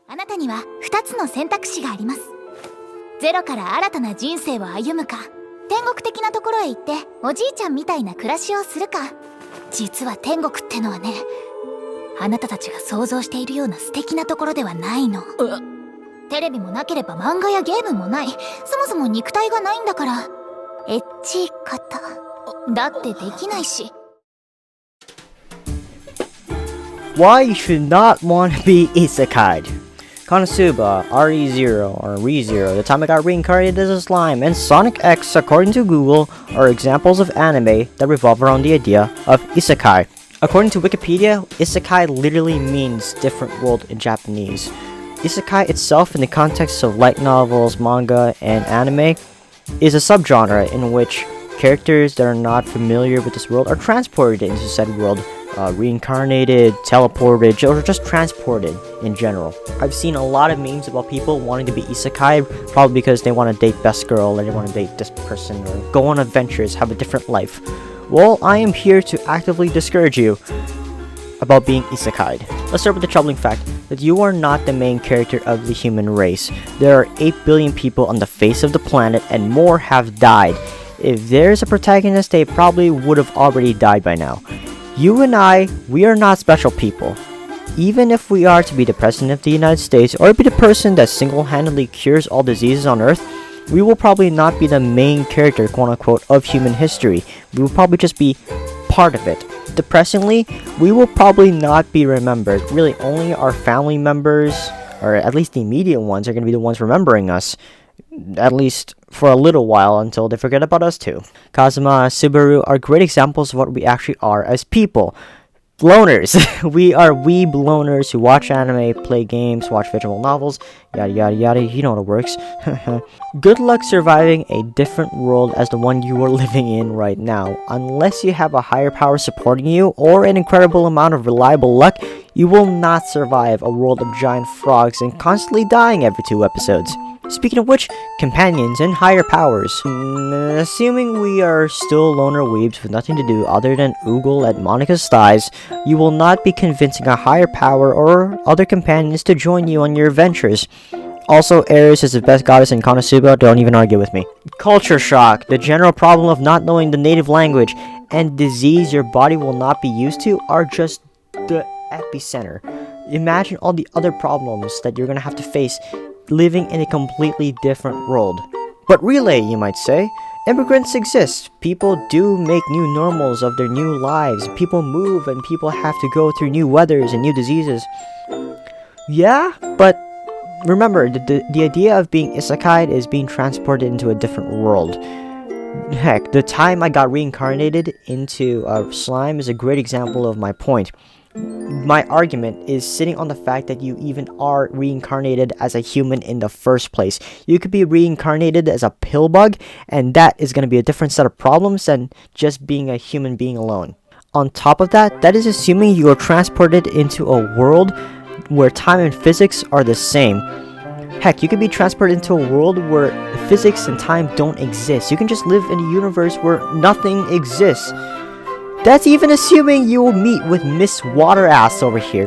あなたには2つの選択肢があります。ゼロから新たな人生を歩むか、天国的なところへ行っておじいちゃんみたいな暮らしをするか。実は天国ってのはね、あなたたちが想像しているような素敵なところではないの。テレビもなければ漫画やゲームもない。そもそも肉体がないんだから、エッチい方だってできないし。 Why you should not want to be Isekai'd. Konosuba, RE0 or ReZero, the time I got reincarnated as a slime, and Sonic X, according to Google, are examples of anime that revolve around the idea of Isekai. According to Wikipedia, Isekai literally means different world in Japanese. Isekai itself, in the context of light novels, manga, and anime, is a subgenre in which characters that are not familiar with this world are transported into said world, reincarnated, teleported, or just transported in general. I've seen a lot of memes about people wanting to be isekai, probably because they want to date best girl, or they want to date this person, or go on adventures, have a different life. Well, I am here to actively discourage you about being isekai'd. Let's start with the troubling fact that you are not the main character of the human race. There are 8 billion people on the face of the planet, and more have died. If there's a protagonist, they probably would have already died by now. You and I, we are not special people. Even if we are to be the President of the United States, or be the person that single-handedly cures all diseases on Earth, we will probably not be the main character, quote-unquote, of human history. We will probably just be part of it. Depressingly, we will probably not be remembered. Really, only our family members, or at least the immediate ones, are going to be the ones remembering us. At least for a little while, until they forget about us too. Kazuma, Subaru are great examples of what we actually are as people. Loners. We are weeb loners who watch anime, play games, watch visual novels, yada yada yada, you know how it works. Good luck surviving a different world as the one you are living in right now. Unless you have a higher power supporting you, or an incredible amount of reliable luck, you will not survive a world of giant frogs and constantly dying every 2 episodes. Speaking of which, companions and higher powers. Assuming we are still loner weebs with nothing to do other than oogle at Monica's thighs, you will not be convincing a higher power or other companions to join you on your adventures. Also, Ares is the best goddess in Konosuba, don't even argue with me. Culture shock, the general problem of not knowing the native language, and disease your body will not be used to are just the epicenter. Imagine all the other problems that you're gonna have to face living in a completely different world. But relay, you might say. Immigrants exist. People do make new normals of their new lives. People move and people have to go through new weathers and new diseases. Yeah, but remember, the idea of being isekai'd is being transported into a different world. Heck, the time I got reincarnated into a slime is a great example of my point. My argument is sitting on the fact that you even are reincarnated as a human in the first place. You could be reincarnated as a pill bug, and that is going to be a different set of problems than just being a human being alone. On top of that, that is assuming you are transported into a world where time and physics are the same. Heck, you could be transported into a world where physics and time don't exist. You can just live in a universe where nothing exists. That's even assuming you will meet with Miss Waterass over here.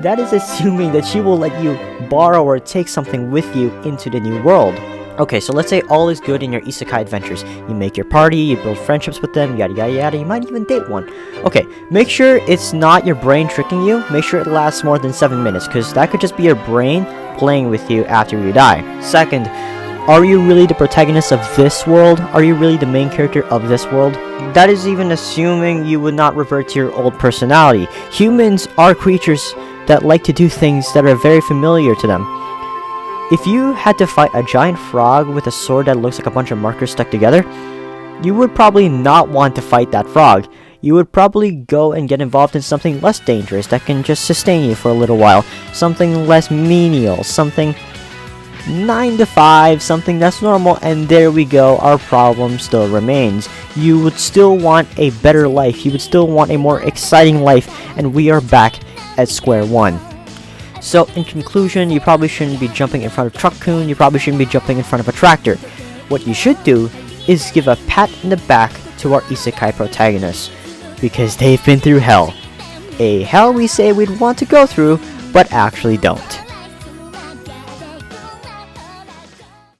That is assuming that she will let you borrow or take something with you into the new world. Okay, so let's say all is good in your isekai adventures. You make your party, you build friendships with them, yada yada yada, you might even date one. Okay, make sure it's not your brain tricking you. Make sure it lasts more than 7 minutes, because that could just be your brain playing with you after you die. Second, are you really the protagonist of this world? Are you really the main character of this world? That is even assuming you would not revert to your old personality. Humans are creatures that like to do things that are very familiar to them. If you had to fight a giant frog with a sword that looks like a bunch of markers stuck together, you would probably not want to fight that frog. You would probably go and get involved in something less dangerous that can just sustain you for a little while. Something less menial, something 9 to 5, something that's normal, and there we go, our problem still remains. You would still want a better life, you would still want a more exciting life, and we are back at square one. So, in conclusion, you probably shouldn't be jumping in front of Truck-kun, you probably shouldn't be jumping in front of a tractor. What you should do is give a pat in the back to our isekai protagonists, because they've been through hell. A hell we say we'd want to go through, but actually don't.